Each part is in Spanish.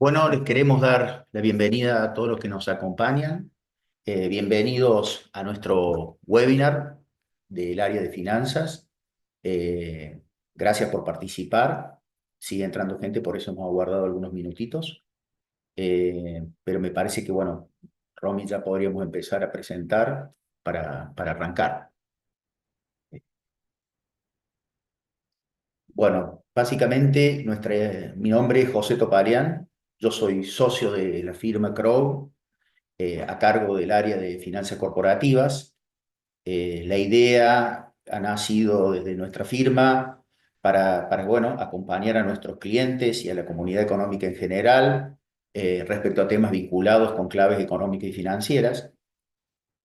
Bueno, les queremos dar la bienvenida a todos los que nos acompañan. Bienvenidos a nuestro webinar del área de finanzas. Gracias por participar. Sigue entrando gente, por eso hemos aguardado algunos minutitos. Pero me parece que, bueno, Romy, ya podríamos empezar a presentar para arrancar. Bueno, básicamente mi nombre es José Toparian. Yo soy socio de la firma Crow, a cargo del área de finanzas corporativas. La idea ha nacido desde nuestra firma bueno, acompañar a nuestros clientes y a la comunidad económica en general respecto a temas vinculados con claves económicas y financieras.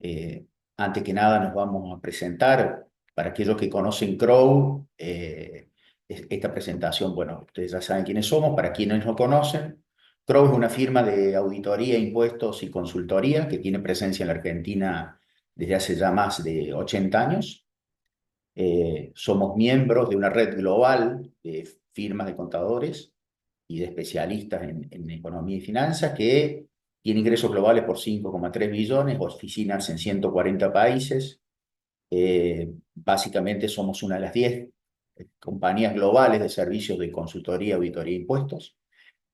Eh, Antes que nada nos vamos a presentar. Para aquellos que conocen Crow, esta presentación, bueno, ustedes ya saben quiénes somos. Para quienes no conocen, Crow es una firma de auditoría, impuestos y consultoría que tiene presencia en la Argentina desde hace ya más de 80 años. Somos miembros de una red global de firmas de contadores y de especialistas en economía y finanzas que tiene ingresos globales por 5,3 billones, oficinas en 140 países. Básicamente somos una de las 10 compañías globales de servicios de consultoría, auditoría e impuestos.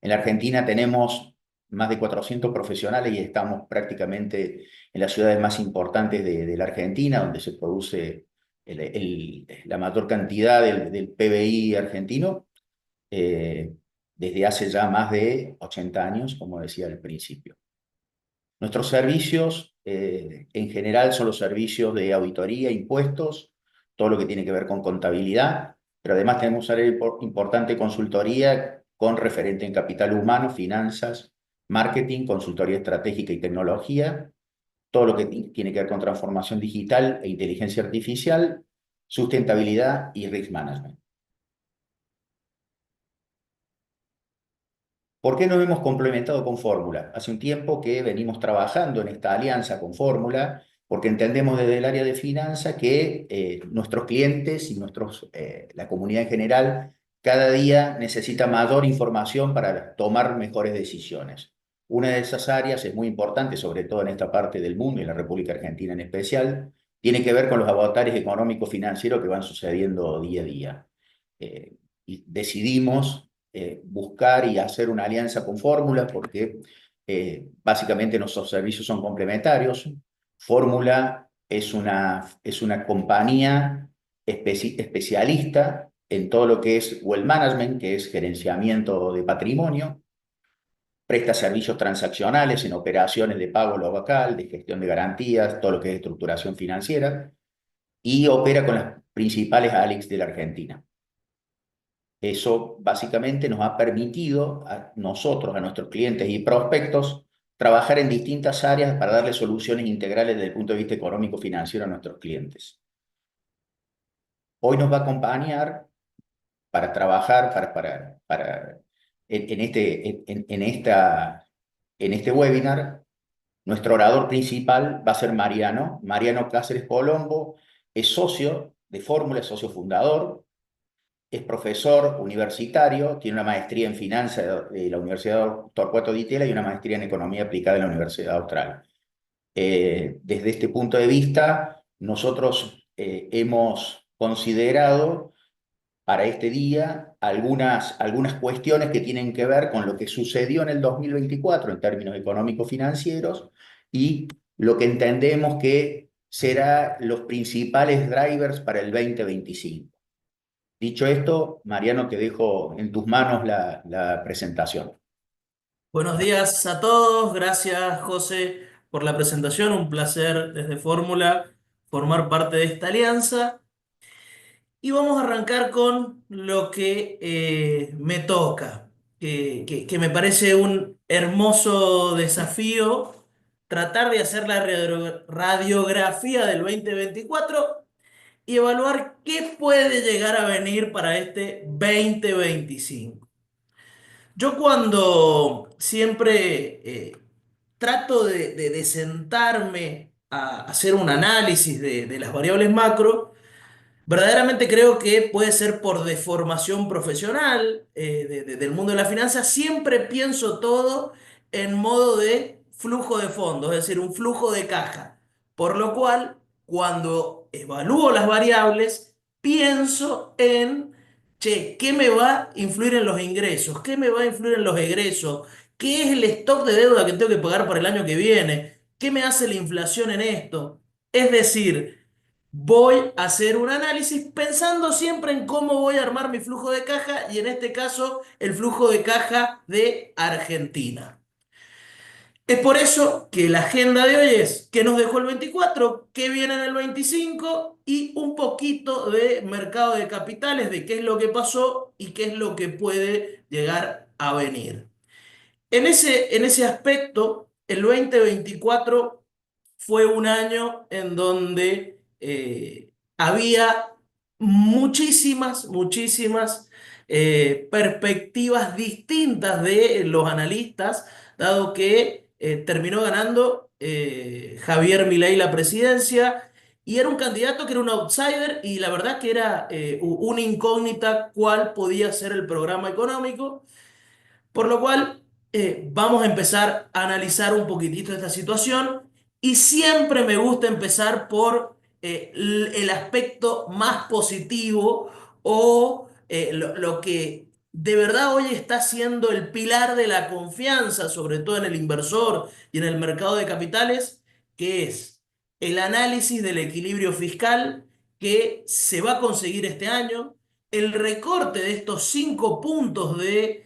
En la Argentina tenemos más de 400 profesionales y estamos prácticamente en las ciudades más importantes de la Argentina, donde se produce la mayor cantidad del PBI argentino, eh, desde hace ya más de 80 años, como decía al principio. Nuestros servicios, en general, son los servicios de auditoría, impuestos, todo lo que tiene que ver con contabilidad, pero además tenemos una área importante de consultoría con referente en capital humano, finanzas, marketing, consultoría estratégica y tecnología, todo lo que tiene que ver con transformación digital e inteligencia artificial, sustentabilidad y risk management. ¿Por qué nos hemos complementado con Fórmula? Hace un tiempo que venimos trabajando en esta alianza con Fórmula, porque entendemos desde el área de finanzas que nuestros clientes y la comunidad en general cada día necesita mayor información para tomar mejores decisiones. Una de esas áreas es muy importante, sobre todo en esta parte del mundo y en la República Argentina en especial, tiene que ver con los avatares económicos financieros que van sucediendo día a día. Eh, y decidimos buscar y hacer una alianza con Fórmula porque básicamente nuestros servicios son complementarios. Fórmula es una compañía especialista en todo lo que es wealth management, que es gerenciamiento de patrimonio, presta servicios transaccionales en operaciones de pago local, de gestión de garantías, todo lo que es estructuración financiera, y opera con las principales ALICs de la Argentina. Eso básicamente nos ha permitido a nosotros, a nuestros clientes y prospectos, trabajar en distintas áreas para darle soluciones integrales desde el punto de vista económico-financiero a nuestros clientes. Hoy nos va a acompañar para trabajar en este webinar. Nuestro orador principal va a ser Mariano Cáceres Colombo. Es socio de Fórmula, es socio fundador. Es profesor universitario, tiene una maestría en finanzas de la Universidad Torcuato Di Itela y una maestría en economía aplicada en la Universidad Austral. Desde este punto de vista, nosotros hemos considerado para este día algunas cuestiones que tienen que ver con lo que sucedió en el 2024 en términos económicos financieros y lo que entendemos que serán los principales drivers para el 2025. Dicho esto, Mariano, te dejo en tus manos la presentación. Buenos días a todos, gracias José por la presentación, un placer desde Fórmula formar parte de esta alianza y vamos a arrancar con lo que me toca, que me parece un hermoso desafío tratar de hacer la radiografía del 2024 y evaluar qué puede llegar a venir para este 2025. Yo cuando siempre trato de sentarme a hacer un análisis de las variables macro, Verdaderamente creo que puede ser por deformación profesional del mundo de la finanza. Siempre pienso todo en modo de flujo de fondos, es decir, un flujo de caja. Por lo cual, cuando evalúo las variables, pienso en, che, ¿qué me va a influir en los ingresos? ¿Qué me va a influir en los egresos? ¿Qué es el stock de deuda que tengo que pagar para el año que viene? ¿Qué me hace la inflación en esto? Es decir, voy a hacer un análisis pensando siempre en cómo voy a armar mi flujo de caja y en este caso el flujo de caja de Argentina. Es por eso que la agenda de hoy es qué nos dejó el 24, qué viene en el 25 y un poquito de mercado de capitales, de qué es lo que pasó y qué es lo que puede llegar a venir. En ese aspecto, el 2024 fue un año en donde había muchísimas perspectivas distintas de los analistas, dado que terminó ganando Javier Milei la presidencia y era un candidato que era un outsider y la verdad que era una incógnita cuál podía ser el programa económico. Por lo cual, vamos a empezar a analizar un poquitito esta situación y siempre me gusta empezar por el aspecto más positivo o lo que de verdad hoy está siendo el pilar de la confianza, sobre todo en el inversor y en el mercado de capitales, que es el análisis del equilibrio fiscal que se va a conseguir este año, el recorte de estos 5 puntos de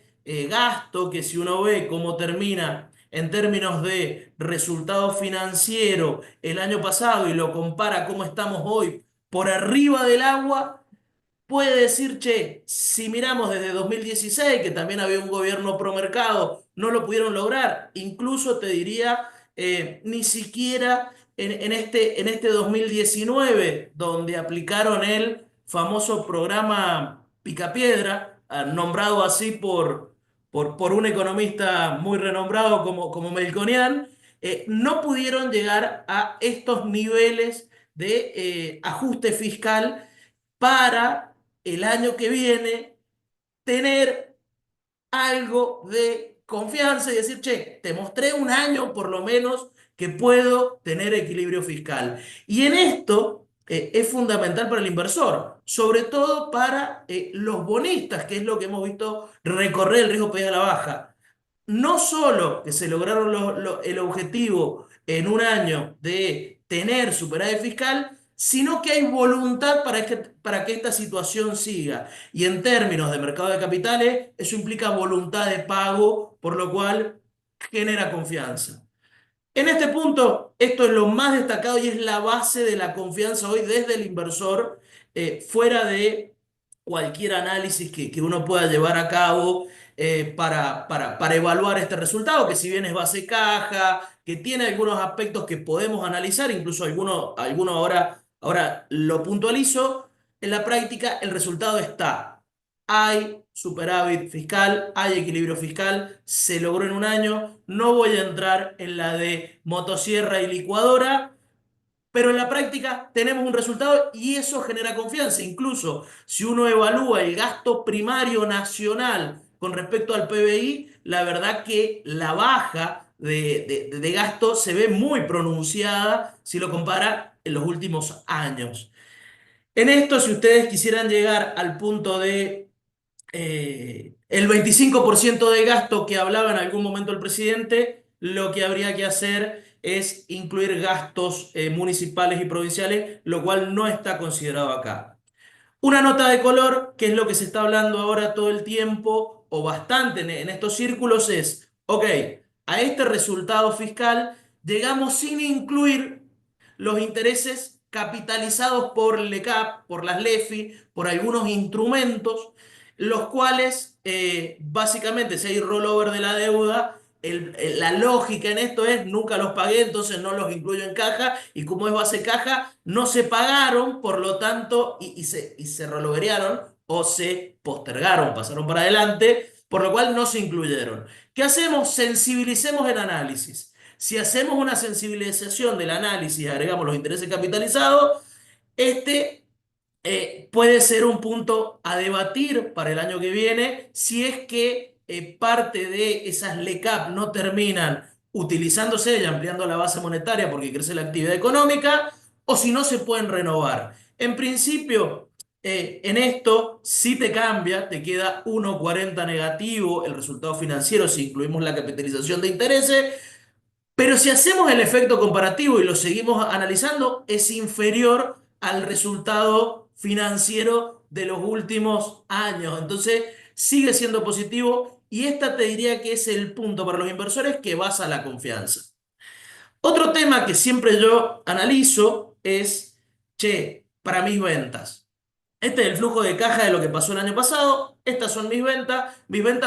gasto, que si uno ve cómo termina en términos de resultado financiero el año pasado y lo compara cómo estamos hoy por arriba del agua, puede decir, che, si miramos desde 2016, que también había un gobierno pro mercado, no lo pudieron lograr. Incluso te diría, ni siquiera en este 2019, donde aplicaron el famoso programa Picapiedra, nombrado así por un economista muy renombrado como Melconian, no pudieron llegar a estos niveles de ajuste fiscal para el año que viene tener algo de confianza y decir, che, te mostré un año por lo menos que puedo tener equilibrio fiscal. Y en esto es fundamental para el inversor, sobre todo para los bonistas, que es lo que hemos visto recorrer el riesgo país a la baja. No solo que se lograron el objetivo en un año de tener superávit fiscal, sino que hay voluntad para que esta situación siga. Y en términos de mercado de capitales, eso implica voluntad de pago, por lo cual genera confianza. En este punto, esto es lo más destacado y es la base de la confianza hoy desde el inversor, fuera de cualquier análisis que uno pueda llevar a cabo para evaluar este resultado, que si bien es base caja, que tiene algunos aspectos que podemos analizar, incluso alguno ahora lo puntualizo, en la práctica el resultado está. Hay superávit fiscal, hay equilibrio fiscal, se logró en un año. No voy a entrar en la de motosierra y licuadora, pero en la práctica tenemos un resultado y eso genera confianza. Incluso si uno evalúa el gasto primario nacional con respecto al PBI, la verdad que la baja de gasto se ve muy pronunciada si lo compara en los últimos años. En esto, si ustedes quisieran llegar al punto de el 25% de gasto que hablaba en algún momento el presidente, lo que habría que hacer es incluir gastos municipales y provinciales, lo cual no está considerado acá. Una nota de color, que es lo que se está hablando ahora todo el tiempo, o bastante en estos círculos, es, ok, a este resultado fiscal llegamos sin incluir los intereses capitalizados por el LECAP, por las LEFI, por algunos instrumentos, los cuales básicamente si hay rollover de la deuda, la lógica en esto es nunca los pagué, entonces no los incluyo en caja y como es base caja, no se pagaron, por lo tanto, y se rolloverearon o se postergaron, pasaron para adelante, por lo cual no se incluyeron. ¿Qué hacemos? Sensibilicemos el análisis. Si hacemos una sensibilización del análisis y agregamos los intereses capitalizados, este puede ser un punto a debatir para el año que viene si es que parte de esas LECAP no terminan utilizándose y ampliando la base monetaria porque crece la actividad económica o si no se pueden renovar. En principio, en esto sí te cambia, te queda 1,40 negativo el resultado financiero si incluimos la capitalización de intereses, pero si hacemos el efecto comparativo y lo seguimos analizando, es inferior al resultado financiero de los últimos años. Entonces, sigue siendo positivo y esta te diría que es el punto para los inversores que basa la confianza. Otro tema que siempre yo analizo es, che, para mis ventas. Este es el flujo de caja de lo que pasó el año pasado. Estas son mis ventas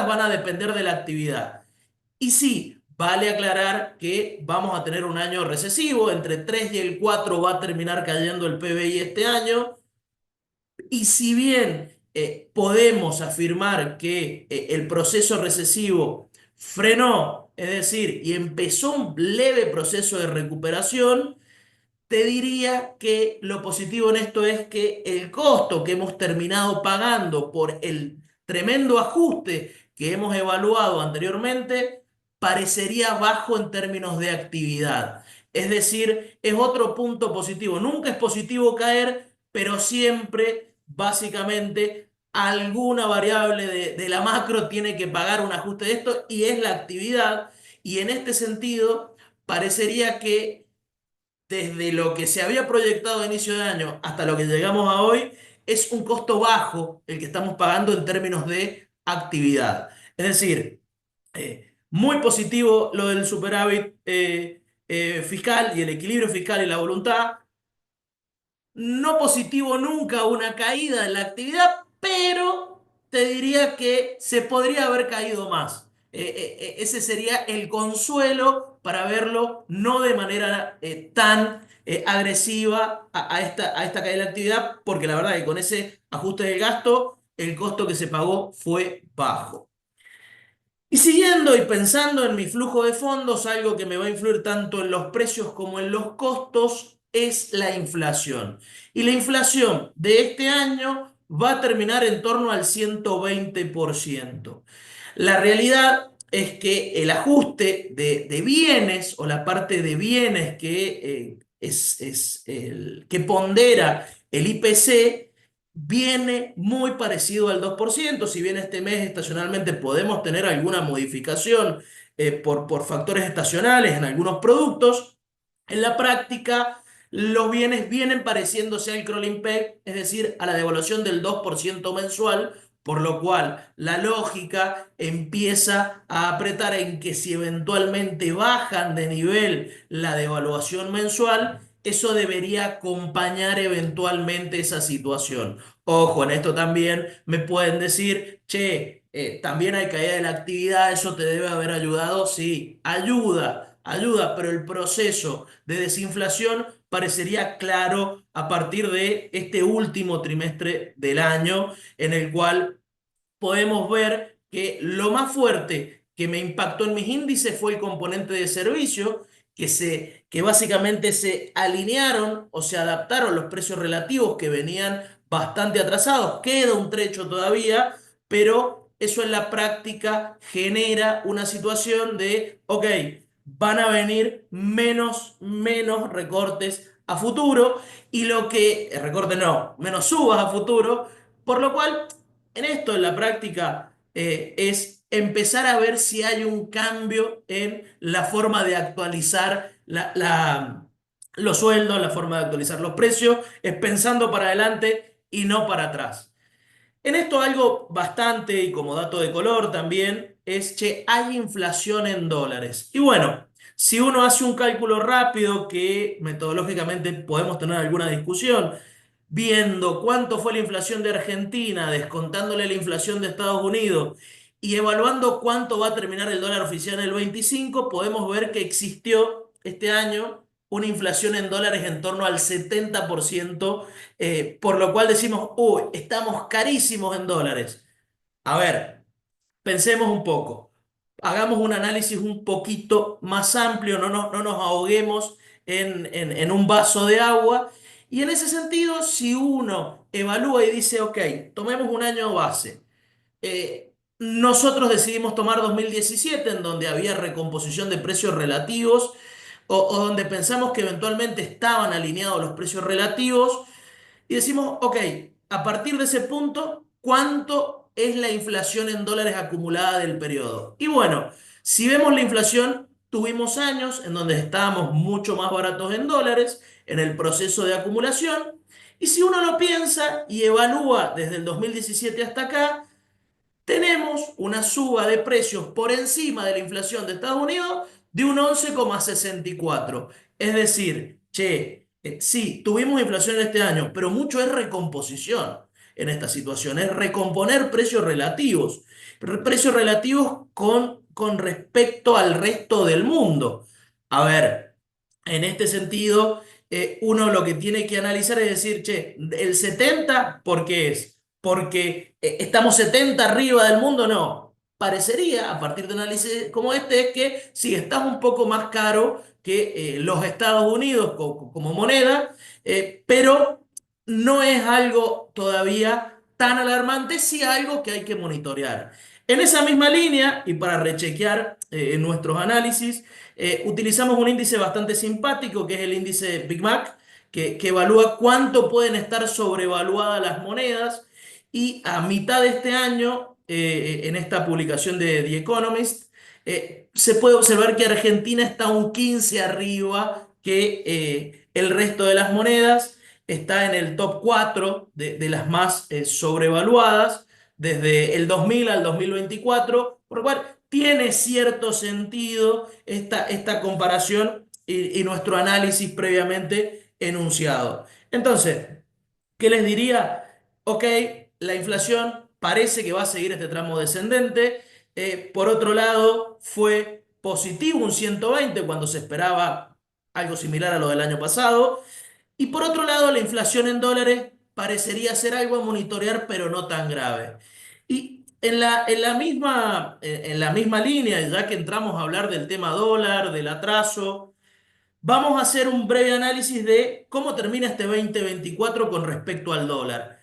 van a depender de la actividad. Y sí, vale aclarar que vamos a tener un año recesivo, entre 3 y el 4 va a terminar cayendo el PBI este año, y si bien podemos afirmar que el proceso recesivo frenó, es decir, y empezó un leve proceso de recuperación, te diría que lo positivo en esto es que el costo que hemos terminado pagando por el tremendo ajuste que hemos evaluado anteriormente parecería bajo en términos de actividad. Es decir, es otro punto positivo. Nunca es positivo caer, pero siempre, básicamente, alguna variable de la macro tiene que pagar un ajuste de esto y es la actividad. Y en este sentido, parecería que desde lo que se había proyectado a inicio de año hasta lo que llegamos a hoy, es un costo bajo el que estamos pagando en términos de actividad. Es decir, muy positivo lo del superávit fiscal y el equilibrio fiscal y la voluntad. No positivo nunca una caída en la actividad, pero te diría que se podría haber caído más. Ese sería el consuelo para verlo no de manera tan agresiva a esta caída de la actividad, porque la verdad que con ese ajuste del gasto, el costo que se pagó fue bajo. Y siguiendo y pensando en mi flujo de fondos, algo que me va a influir tanto en los precios como en los costos es la inflación. Y la inflación de este año va a terminar en torno al 120%. La realidad es que el ajuste de bienes o la parte de bienes que es el que pondera el IPC viene muy parecido al 2%. Si bien este mes estacionalmente podemos tener alguna modificación por factores estacionales en algunos productos, en la práctica los bienes vienen pareciéndose al crawling peg, es decir, a la devaluación del 2% mensual, por lo cual la lógica empieza a apretar en que si eventualmente bajan de nivel la devaluación mensual, eso debería acompañar eventualmente esa situación. Ojo, en esto también me pueden decir, che, también hay caída de la actividad, eso te debe haber ayudado. Sí, ayuda, pero el proceso de desinflación parecería claro a partir de este último trimestre del año, en el cual podemos ver que lo más fuerte que me impactó en mis índices fue el componente de servicio, que básicamente se alinearon o se adaptaron los precios relativos que venían bastante atrasados. Queda un trecho todavía, pero eso en la práctica genera una situación de, ok, van a venir menos recortes a futuro y lo que, recorte no, menos subas a futuro, por lo cual en esto, en la práctica, es empezar a ver si hay un cambio en la forma de actualizar los sueldos, la forma de actualizar los precios, es pensando para adelante y no para atrás. En esto algo bastante, y como dato de color también, es que hay inflación en dólares. Y bueno, si uno hace un cálculo rápido, que metodológicamente podemos tener alguna discusión, viendo cuánto fue la inflación de Argentina, descontándole la inflación de Estados Unidos y evaluando cuánto va a terminar el dólar oficial en el 25, podemos ver que existió este año una inflación en dólares en torno al 70%, por lo cual decimos, uy, estamos carísimos en dólares. A ver, pensemos un poco, hagamos un análisis un poquito más amplio, no nos ahoguemos en un vaso de agua Y en ese sentido, si uno evalúa y dice, ok, tomemos un año base, nosotros decidimos tomar 2017, en donde había recomposición de precios relativos, o donde pensamos que eventualmente estaban alineados los precios relativos, y decimos, ok, a partir de ese punto, ¿cuánto es la inflación en dólares acumulada del periodo? Y bueno, si vemos la inflación, tuvimos años en donde estábamos mucho más baratos en dólares en el proceso de acumulación. Y si uno lo piensa y evalúa desde el 2017 hasta acá, tenemos una suba de precios por encima de la inflación de Estados Unidos de un 11,64. Es decir, che, sí, tuvimos inflación en este año, pero mucho es recomposición en esta situación, es recomponer precios relativos, precios relativos con respecto al resto del mundo. A ver, en este sentido, uno lo que tiene que analizar es decir, che, el 70, ¿por qué es? Porque estamos 70 arriba del mundo, no. Parecería, a partir de un análisis como este, es que sí, está un poco más caro que los Estados Unidos como moneda, pero no es algo todavía tan alarmante, sí algo que hay que monitorear. En esa misma línea, y para rechequear nuestros análisis, utilizamos un índice bastante simpático, que es el índice Big Mac, que evalúa cuánto pueden estar sobrevaluadas las monedas. Y a mitad de este año, en esta publicación de The Economist, se puede observar que Argentina está un 15 arriba que el resto de las monedas, está en el top 4 de las más sobrevaluadas desde el 2000 al 2024, por lo cual tiene cierto sentido esta comparación y nuestro análisis previamente enunciado. Entonces, ¿qué les diría? Ok, la inflación parece que va a seguir este tramo descendente. Por otro lado, fue positivo un 120 cuando se esperaba algo similar a lo del año pasado. Y por otro lado, la inflación en dólares parecería ser algo a monitorear, pero no tan grave. Y en la misma línea, ya que entramos a hablar del tema dólar, del atraso, vamos a hacer un breve análisis de cómo termina este 2024 con respecto al dólar.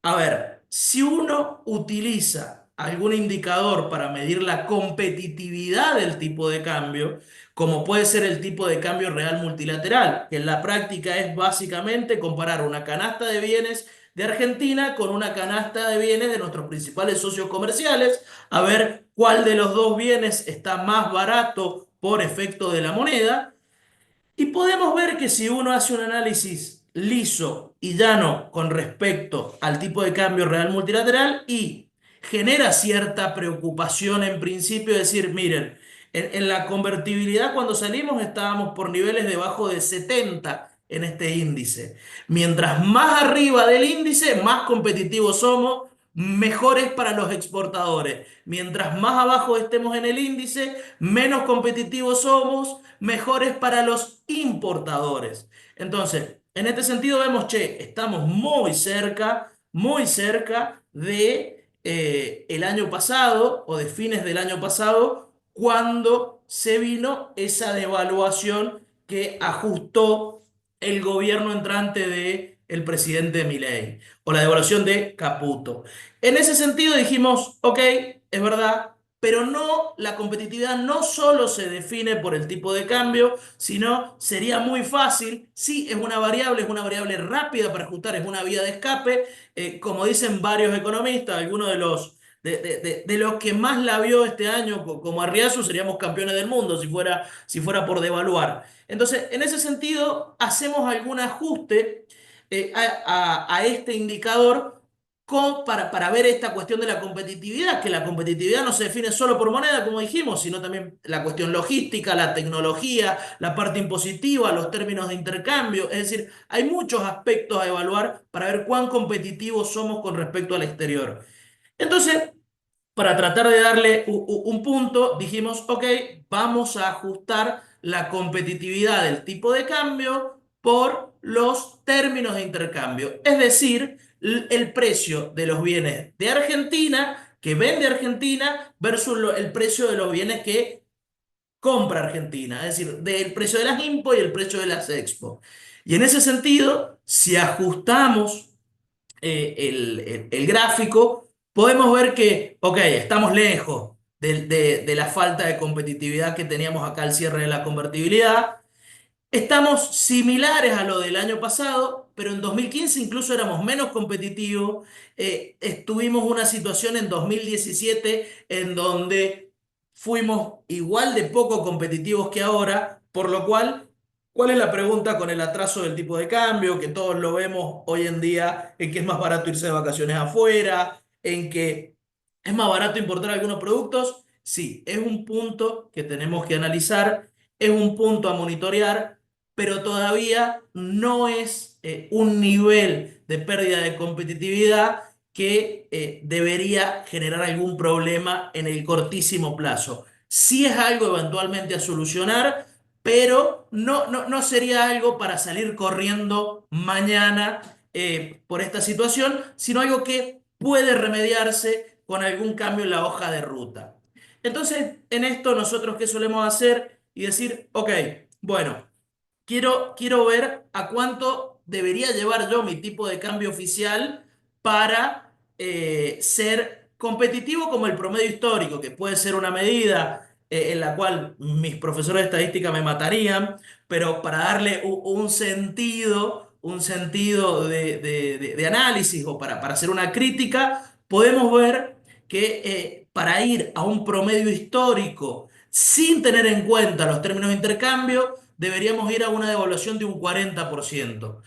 A ver, si uno utiliza algún indicador para medir la competitividad del tipo de cambio, como puede ser el tipo de cambio real multilateral, que en la práctica es básicamente comparar una canasta de bienes de Argentina con una canasta de bienes de nuestros principales socios comerciales, a ver cuál de los dos bienes está más barato por efecto de la moneda. Y podemos ver que si uno hace un análisis liso y llano con respecto al tipo de cambio real multilateral y genera cierta preocupación en principio, decir, miren, en la convertibilidad cuando salimos estábamos por niveles debajo de 70 en este índice. Mientras más arriba del índice, más competitivos somos, mejores para los exportadores. Mientras más abajo estemos en el índice, menos competitivos somos, mejores para los importadores. Entonces, en este sentido vemos, che, estamos muy cerca de el año pasado o de fines del año pasado, cuando se vino esa devaluación que ajustó el gobierno entrante de el presidente Milei, o la devaluación de Caputo. En ese sentido dijimos, ok, es verdad, pero no, la competitividad no solo se define por el tipo de cambio, sino sería muy fácil, sí, es una variable rápida para ajustar, es una vía de escape, como dicen varios economistas, algunos de los que más la vio este año, como Arriazu, seríamos campeones del mundo si fuera por devaluar. Entonces, en ese sentido, hacemos algún ajuste a este indicador para ver esta cuestión de la competitividad, que la competitividad no se define solo por moneda, como dijimos, sino también la cuestión logística, la tecnología, la parte impositiva, los términos de intercambio. Es decir, hay muchos aspectos a evaluar para ver cuán competitivos somos con respecto al exterior. Entonces, para tratar de darle un punto, dijimos, ok, vamos a ajustar la competitividad del tipo de cambio por los términos de intercambio. Es decir, el precio de los bienes de Argentina, que vende Argentina, versus el precio de los bienes que compra Argentina. Es decir, del precio de las Impo y el precio de las Expo. Y en ese sentido, si ajustamos el gráfico, podemos ver que, ok, estamos lejos de la falta de competitividad que teníamos acá al cierre de la convertibilidad. Estamos similares a lo del año pasado, pero en 2015 incluso éramos menos competitivos. Estuvimos una situación en 2017 en donde fuimos igual de poco competitivos que ahora, por lo cual, ¿cuál es la pregunta con el atraso del tipo de cambio? Que todos lo vemos hoy en día, en que es más barato irse de vacaciones afuera, en que es más barato importar algunos productos. Sí, es un punto que tenemos que analizar, es un punto a monitorear, pero todavía no es un nivel de pérdida de competitividad que debería generar algún problema en el cortísimo plazo. Sí es algo eventualmente a solucionar, pero no sería algo para salir corriendo mañana por esta situación, sino algo que puede remediarse con algún cambio en la hoja de ruta. Entonces, en esto nosotros qué solemos hacer y decir, ok, bueno. Quiero ver a cuánto debería llevar yo mi tipo de cambio oficial para ser competitivo como el promedio histórico, que puede ser una medida en la cual mis profesores de estadística me matarían, pero para darle un sentido de análisis o para hacer una crítica, podemos ver que para ir a un promedio histórico sin tener en cuenta los términos de intercambio, deberíamos ir a una devaluación de un 40%,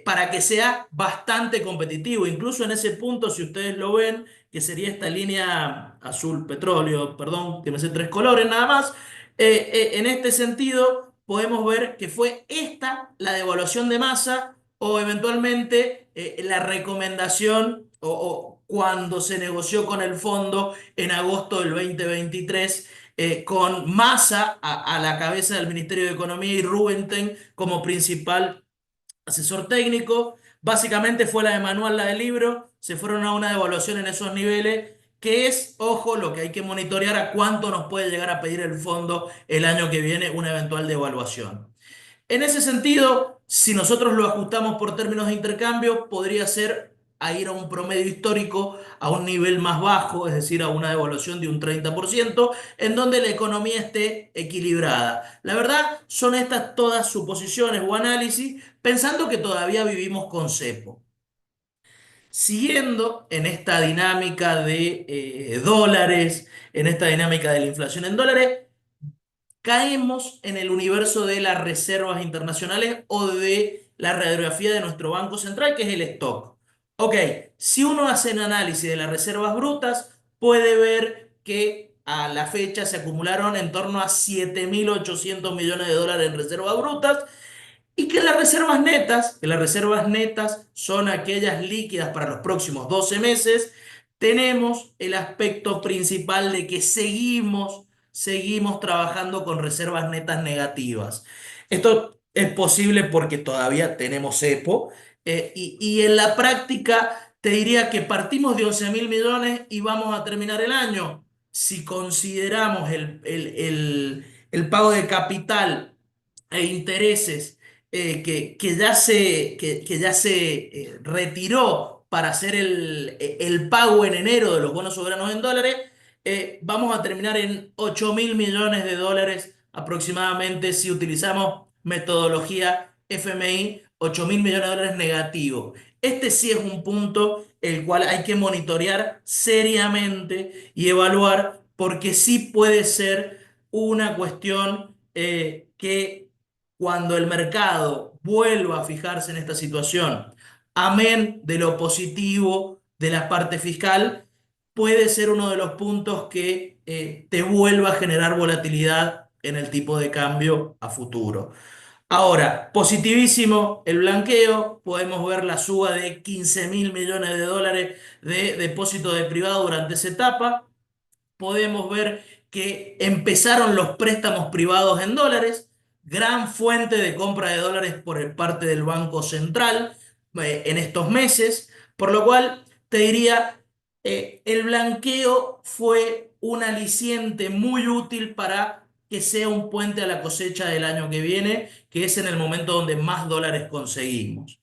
para que sea bastante competitivo. Incluso en ese punto, si ustedes lo ven, que sería esta línea azul petróleo, perdón, que me sé tres colores nada más, en este sentido podemos ver que fue esta la devaluación de masa o eventualmente la recomendación o cuando se negoció con el fondo en agosto del 2023 con Massa a la cabeza del Ministerio de Economía y Rubinstein como principal asesor técnico. Básicamente fue la de manual, la del libro, se fueron a una devaluación en esos niveles, que es, ojo, lo que hay que monitorear a cuánto nos puede llegar a pedir el fondo el año que viene una eventual devaluación. En ese sentido, si nosotros lo ajustamos por términos de intercambio, podría ser a ir a un promedio histórico a un nivel más bajo, es decir, a una devaluación de un 30%, en donde la economía esté equilibrada. La verdad, son estas todas suposiciones o análisis, pensando que todavía vivimos con cepo. Siguiendo en esta dinámica de dólares, en esta dinámica de la inflación en dólares, caemos en el universo de las reservas internacionales o de la radiografía de nuestro Banco Central, que es el stock. Ok, si uno hace un análisis de las reservas brutas, puede ver que a la fecha se acumularon en torno a 7.800 millones de dólares en reservas brutas y que las reservas netas son aquellas líquidas para los próximos 12 meses, tenemos el aspecto principal de que seguimos trabajando con reservas netas negativas. Esto es posible porque todavía tenemos cepo y en la práctica te diría que partimos de 11.000 millones y vamos a terminar el año. Si consideramos el pago de capital e intereses que ya se retiró para hacer el pago en enero de los bonos soberanos en dólares, vamos a terminar en 8.000 millones de dólares aproximadamente si utilizamos metodología FMI, 8.000 millones de dólares negativos. Este sí es un punto el cual hay que monitorear seriamente y evaluar porque sí puede ser una cuestión que cuando el mercado vuelva a fijarse en esta situación, amén de lo positivo de la parte fiscal, puede ser uno de los puntos que te vuelva a generar volatilidad en el tipo de cambio a futuro. Ahora, positivísimo el blanqueo, podemos ver la suba de 15.000 millones de dólares de depósito de privado durante esa etapa, podemos ver que empezaron los préstamos privados en dólares, gran fuente de compra de dólares por parte del Banco Central en estos meses, por lo cual te diría, el blanqueo fue un aliciente muy útil para que sea un puente a la cosecha del año que viene, que es en el momento donde más dólares conseguimos.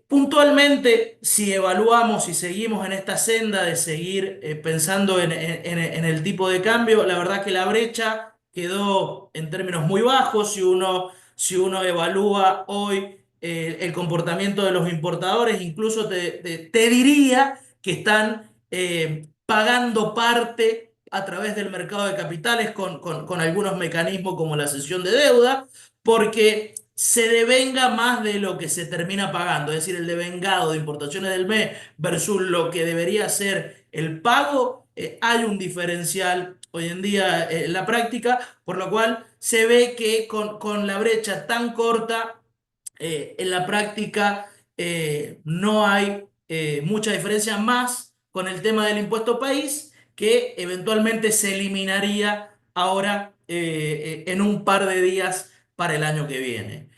Puntualmente, si evaluamos y seguimos en esta senda de seguir pensando en el tipo de cambio, la verdad que la brecha quedó en términos muy bajos. Si uno evalúa hoy el comportamiento de los importadores, incluso te diría que están pagando parte a través del mercado de capitales con algunos mecanismos como la cesión de deuda, porque se devenga más de lo que se termina pagando, es decir, el devengado de importaciones del mes versus lo que debería ser el pago, hay un diferencial hoy en día en la práctica, por lo cual se ve que con la brecha tan corta, en la práctica no hay mucha diferencia más con el tema del impuesto país, que eventualmente se eliminaría ahora en un par de días para el año que viene.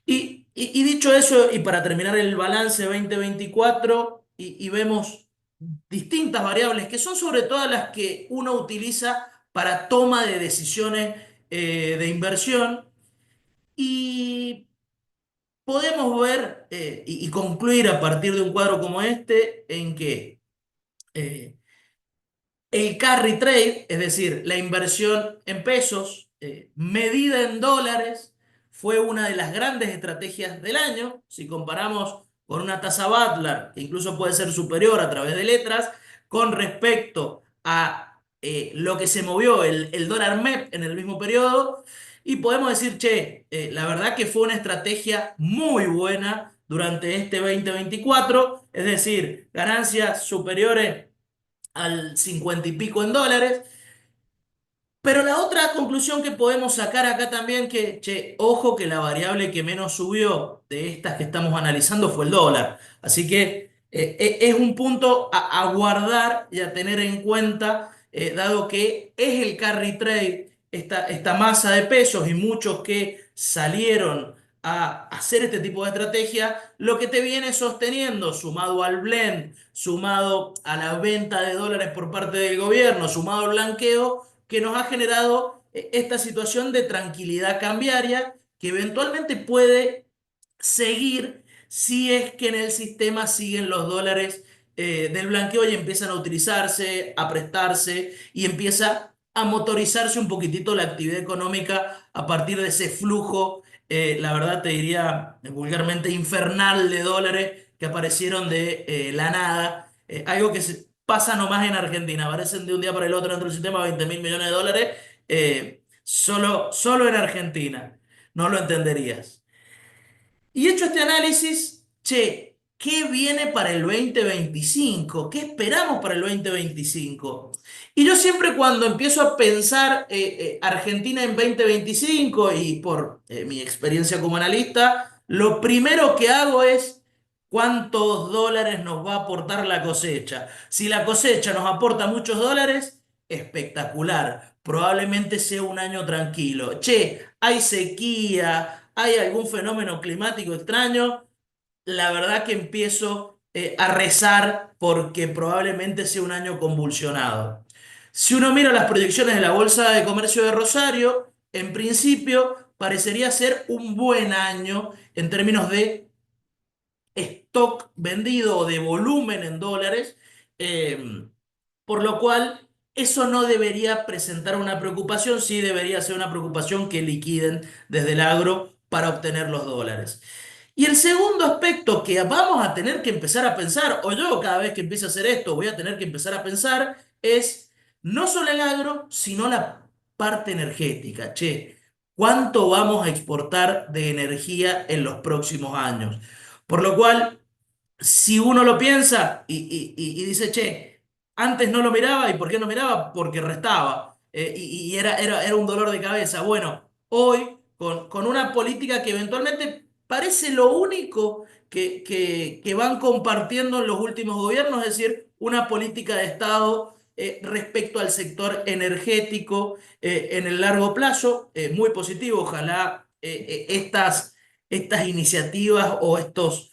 Y dicho eso, y para terminar el balance 2024, y vemos distintas variables que son sobre todo las que uno utiliza para toma de decisiones de inversión, y podemos ver y concluir a partir de un cuadro como este en que eh, el carry trade, es decir, la inversión en pesos, medida en dólares, fue una de las grandes estrategias del año. Si comparamos con una tasa Butler, que incluso puede ser superior a través de letras, con respecto a lo que se movió el dólar MEP en el mismo periodo, y podemos decir, che, la verdad que fue una estrategia muy buena durante este 2024, es decir, ganancias superiores al 50 y pico en dólares. Pero la otra conclusión que podemos sacar acá también, que, che, ojo que la variable que menos subió de estas que estamos analizando fue el dólar. Así que es un punto a guardar y a tener en cuenta, dado que es el carry trade, esta masa de pesos y muchos que salieron a hacer este tipo de estrategia, lo que te viene sosteniendo, sumado al blend, sumado a la venta de dólares por parte del gobierno, sumado al blanqueo, que nos ha generado esta situación de tranquilidad cambiaria que eventualmente puede seguir si es que en el sistema siguen los dólares del blanqueo y empiezan a utilizarse, a prestarse y empieza a motorizarse un poquitito la actividad económica a partir de ese flujo, la verdad te diría vulgarmente infernal de dólares que aparecieron de la nada, algo que pasa nomás en Argentina, aparecen de un día para el otro dentro del sistema 20.000 millones de dólares, solo en Argentina, no lo entenderías. Y hecho este análisis, che, ¿qué viene para el 2025? ¿Qué esperamos para el 2025? Y yo siempre cuando empiezo a pensar Argentina en 2025 y por mi experiencia como analista, lo primero que hago es cuántos dólares nos va a aportar la cosecha. Si la cosecha nos aporta muchos dólares, espectacular. Probablemente sea un año tranquilo. Che, hay sequía, hay algún fenómeno climático extraño, la verdad que empiezo a rezar porque probablemente sea un año convulsionado. Si uno mira las proyecciones de la Bolsa de Comercio de Rosario, en principio parecería ser un buen año en términos de stock vendido o de volumen en dólares, eh, por lo cual eso no debería presentar una preocupación, sí debería ser una preocupación que liquiden desde el agro para obtener los dólares. Y el segundo aspecto que vamos a tener que empezar a pensar, o yo cada vez que empiece a hacer esto voy a tener que empezar a pensar, es no solo el agro, sino la parte energética. Che, ¿cuánto vamos a exportar de energía en los próximos años? Por lo cual, si uno lo piensa y dice, che, antes no lo miraba, ¿y por qué no miraba? Porque restaba, y era un dolor de cabeza. Bueno, hoy, con una política que eventualmente parece lo único que van compartiendo en los últimos gobiernos, es decir, una política de Estado respecto al sector energético en el largo plazo, muy positivo. Ojalá estas iniciativas o estos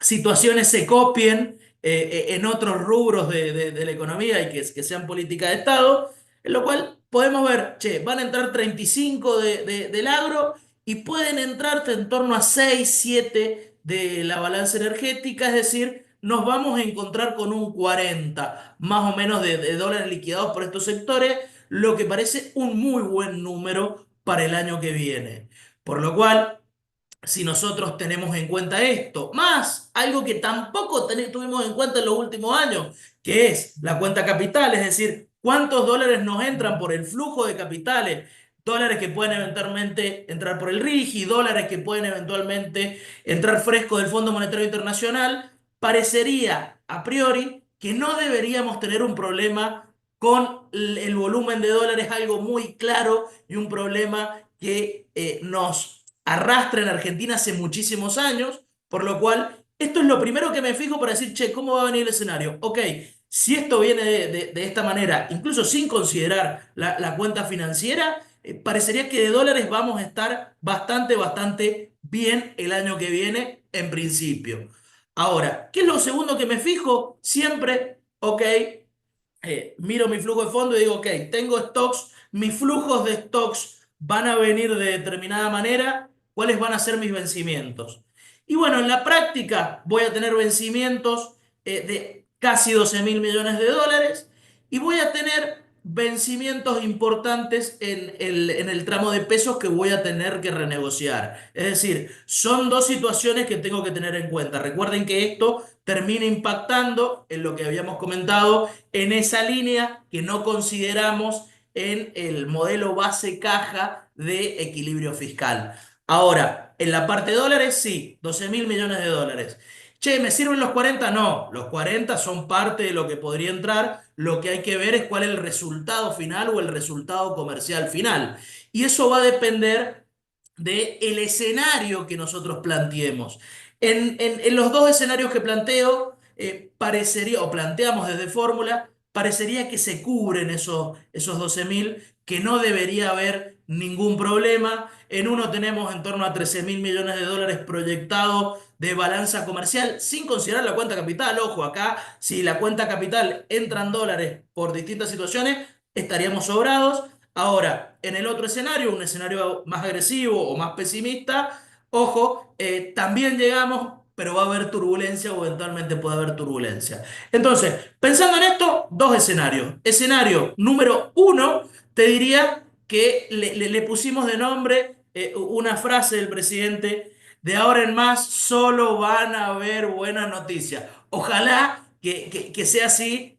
situaciones se copien en otros rubros de la economía y que sean política de Estado, en lo cual podemos ver, che, van a entrar 35 del agro y pueden entrarte en torno a 6 7 de la balanza energética, es decir, nos vamos a encontrar con un 40 más o menos de dólares liquidados por estos sectores, lo que parece un muy buen número para el año que viene. Por lo cual, si nosotros tenemos en cuenta esto, más algo que tampoco tuvimos en cuenta en los últimos años, que es la cuenta capital, es decir, cuántos dólares nos entran por el flujo de capitales, dólares que pueden eventualmente entrar por el RIGI, dólares que pueden eventualmente entrar fresco del Fondo Monetario Internacional, parecería a priori que no deberíamos tener un problema con el volumen de dólares, algo muy claro y un problema que nos arrastra en Argentina hace muchísimos años, por lo cual esto es lo primero que me fijo para decir, che, ¿cómo va a venir el escenario? Ok, si esto viene de esta manera, incluso sin considerar la cuenta financiera, parecería que de dólares vamos a estar bastante bien el año que viene, en principio. Ahora, ¿qué es lo segundo que me fijo? Siempre, ok, miro mi flujo de fondo y digo, ok, tengo stocks, mis flujos de stocks van a venir de determinada manera, ¿cuáles van a ser mis vencimientos? Y bueno, en la práctica voy a tener vencimientos de casi 12 mil millones de dólares y voy a tener vencimientos importantes en el tramo de pesos que voy a tener que renegociar. Es decir, son dos situaciones que tengo que tener en cuenta. Recuerden que esto termina impactando en lo que habíamos comentado, en esa línea que no consideramos en el modelo base caja de equilibrio fiscal. Ahora, en la parte de dólares, sí, 12 mil millones de dólares. Che, ¿me sirven los 40? No, los 40 son parte de lo que podría entrar. Lo que hay que ver es cuál es el resultado final o el resultado comercial final. Y eso va a depender del escenario que nosotros planteemos. En los dos escenarios que planteo, parecería, o planteamos desde fórmula, parecería que se cubren esos 12 mil, que no debería haber ningún problema. En uno tenemos en torno a 13 mil millones de dólares proyectados de balanza comercial, sin considerar la cuenta capital. Ojo, acá, si la cuenta capital entra en dólares por distintas situaciones, estaríamos sobrados. Ahora, en el otro escenario, un escenario más agresivo o más pesimista, ojo, también llegamos, pero va a haber turbulencia o eventualmente puede haber turbulencia. Entonces, pensando en esto, dos escenarios. Escenario número uno, te diría que le pusimos de nombre una frase del presidente: de ahora en más solo van a haber buenas noticias. Ojalá que sea así,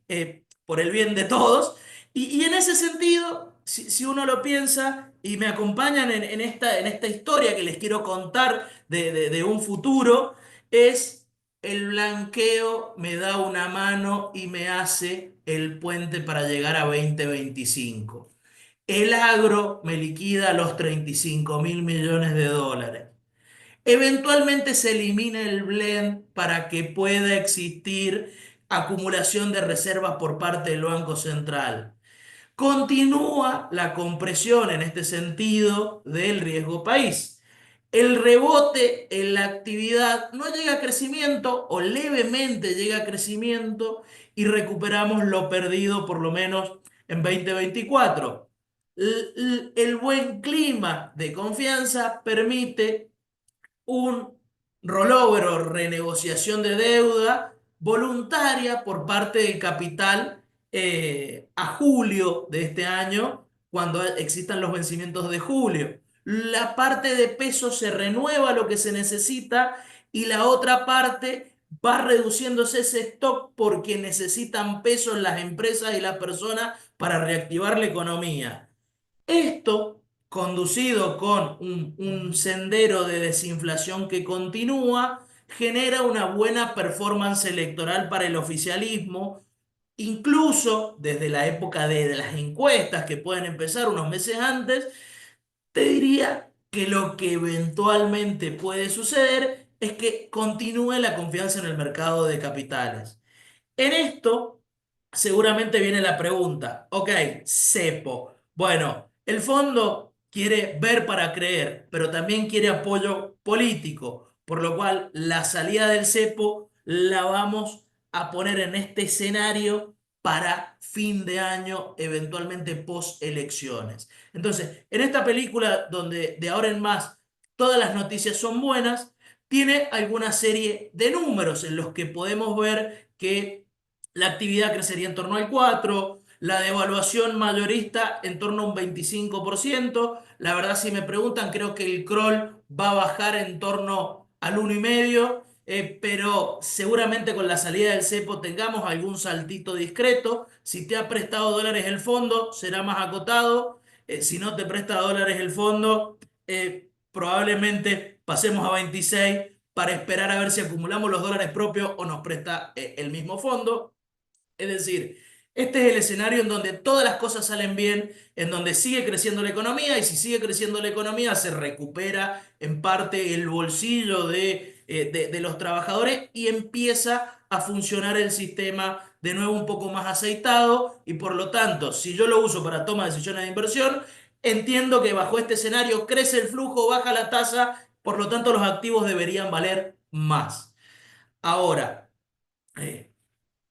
por el bien de todos. Y en ese sentido, si uno lo piensa y me acompañan en esta historia que les quiero contar de un futuro, es el blanqueo me da una mano y me hace el puente para llegar a 2025. El agro me liquida los 35 mil millones de dólares. Eventualmente se elimina el blend para que pueda existir acumulación de reservas por parte del Banco Central. Continúa la compresión en este sentido del riesgo país. El rebote en la actividad no llega a crecimiento o levemente llega a crecimiento y recuperamos lo perdido por lo menos en 2024. El buen clima de confianza permite un rollover o renegociación de deuda voluntaria por parte del capital a julio de este año, cuando existan los vencimientos de julio. La parte de peso se renueva lo que se necesita y la otra parte va reduciéndose ese stock porque necesitan pesos las empresas y las personas para reactivar la economía. Esto, conducido con un sendero de desinflación que continúa, genera una buena performance electoral para el oficialismo, incluso desde la época de las encuestas que pueden empezar unos meses antes. Te diría que lo que eventualmente puede suceder es que continúe la confianza en el mercado de capitales. En esto, seguramente viene la pregunta, ok, cepo. Bueno, el fondo quiere ver para creer, pero también quiere apoyo político, por lo cual la salida del cepo la vamos a poner en este escenario para fin de año, eventualmente post elecciones. Entonces, en esta película, donde de ahora en más todas las noticias son buenas, tiene alguna serie de números en los que podemos ver que la actividad crecería en torno al 4%, la devaluación mayorista en torno a un 25%. La verdad, si me preguntan, creo que el Kroll va a bajar en torno al 1,5%. Pero seguramente con la salida del cepo tengamos algún saltito discreto. Si te ha prestado dólares el fondo, será más acotado. Si no te presta dólares el fondo, probablemente pasemos a 26 para esperar a ver si acumulamos los dólares propios o nos presta el mismo fondo. Es decir, este es el escenario en donde todas las cosas salen bien, en donde sigue creciendo la economía, y si sigue creciendo la economía se recupera en parte el bolsillo de los trabajadores y empieza a funcionar el sistema de nuevo un poco más aceitado, y por lo tanto, si yo lo uso para toma de decisiones de inversión, entiendo que bajo este escenario crece el flujo, baja la tasa, por lo tanto los activos deberían valer más. Ahora, eh,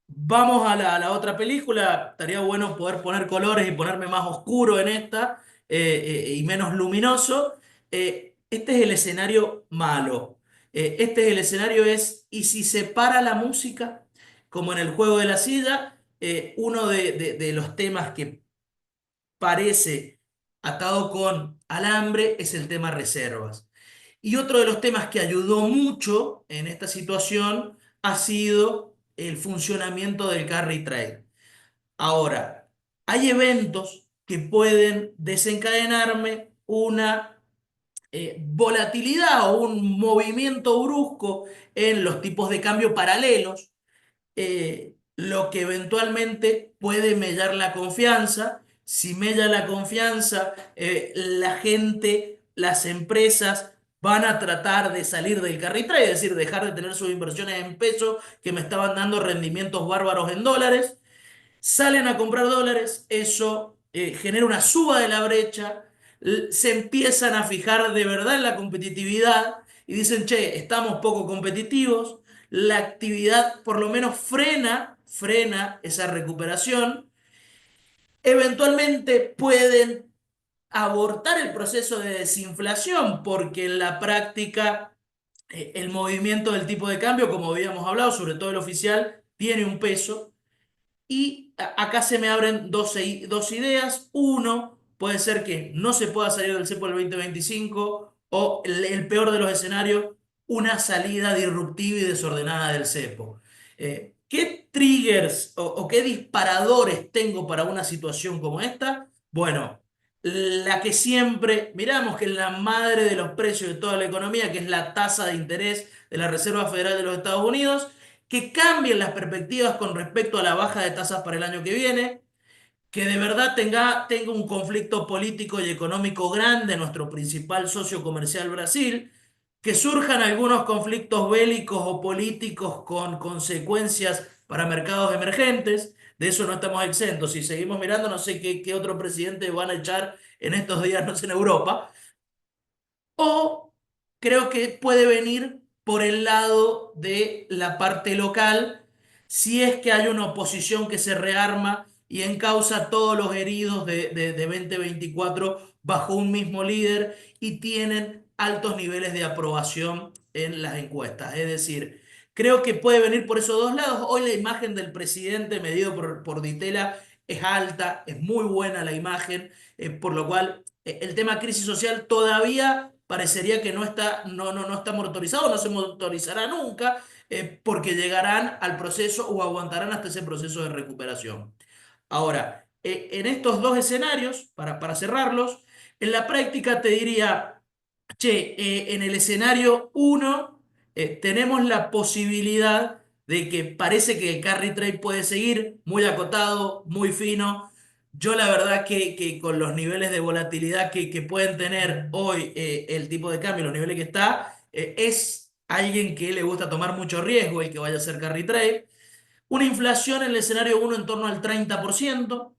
vamos a la otra película. Estaría bueno poder poner colores y ponerme más oscuro en esta, y menos luminoso. Este es el escenario malo. Este es el escenario ¿y si se para la música? Como en el juego de la silla, uno de los temas que parece atado con alambre es el tema reservas. Y otro de los temas que ayudó mucho en esta situación ha sido el funcionamiento del carry trade. Ahora, hay eventos que pueden desencadenarme una volatilidad o un movimiento brusco en los tipos de cambio paralelos, lo que eventualmente puede mellar la confianza. Si mella la confianza, la gente, las empresas van a tratar de salir del carry trade, es decir, dejar de tener sus inversiones en pesos que me estaban dando rendimientos bárbaros en dólares. Salen a comprar dólares, eso genera una suba de la brecha, se empiezan a fijar de verdad en la competitividad y dicen, che, estamos poco competitivos, la actividad por lo menos frena esa recuperación. Eventualmente pueden abortar el proceso de desinflación, porque en la práctica el movimiento del tipo de cambio, como habíamos hablado, sobre todo el oficial, tiene un peso. Y acá se me abren dos ideas. Uno, puede ser que no se pueda salir del cepo del 2025, o el peor de los escenarios, una salida disruptiva y desordenada del cepo. ¿Qué triggers o qué disparadores tengo para una situación como esta? Bueno, la que siempre miramos, que es la madre de los precios de toda la economía, que es la tasa de interés de la Reserva Federal de los Estados Unidos, que cambien las perspectivas con respecto a la baja de tasas para el año que viene, que de verdad tenga un conflicto político y económico grande en nuestro principal socio comercial Brasil, que surjan algunos conflictos bélicos o políticos con consecuencias para mercados emergentes. De eso no estamos exentos. Si seguimos mirando, no sé qué otro presidente van a echar en estos días, no sé, en Europa. O creo que puede venir por el lado de la parte local, si es que hay una oposición que se rearma y encausa a todos los heridos de 2024 bajo un mismo líder y tienen altos niveles de aprobación en las encuestas. Es decir, creo que puede venir por esos dos lados. Hoy la imagen del presidente medido por Ditela es alta, es muy buena la imagen, por lo cual el tema crisis social todavía parecería que no está motorizado, no se motorizará nunca, porque llegarán al proceso o aguantarán hasta ese proceso de recuperación. Ahora, en estos dos escenarios, para cerrarlos, en la práctica te diría, che, en el escenario uno tenemos la posibilidad de que parece que el carry trade puede seguir muy acotado, muy fino. Yo la verdad que con los niveles de volatilidad que pueden tener hoy el tipo de cambio, los niveles que está, es alguien que le gusta tomar mucho riesgo el que vaya a hacer carry trade. Una inflación en el escenario uno en torno al 30%,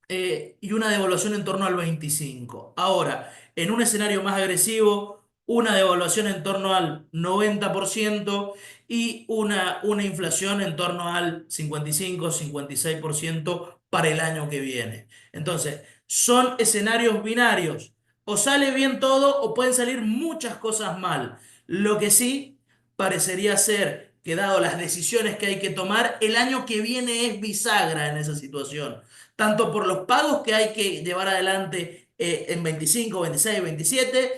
y una devaluación en torno al 25%. Ahora, en un escenario más agresivo, una devaluación en torno al 90%, y una inflación en torno al 55-56% para el año que viene. Entonces, son escenarios binarios. O sale bien todo o pueden salir muchas cosas mal. Lo que sí parecería ser que dado las decisiones que hay que tomar, el año que viene es bisagra en esa situación. Tanto por los pagos que hay que llevar adelante en 25, 26, 27,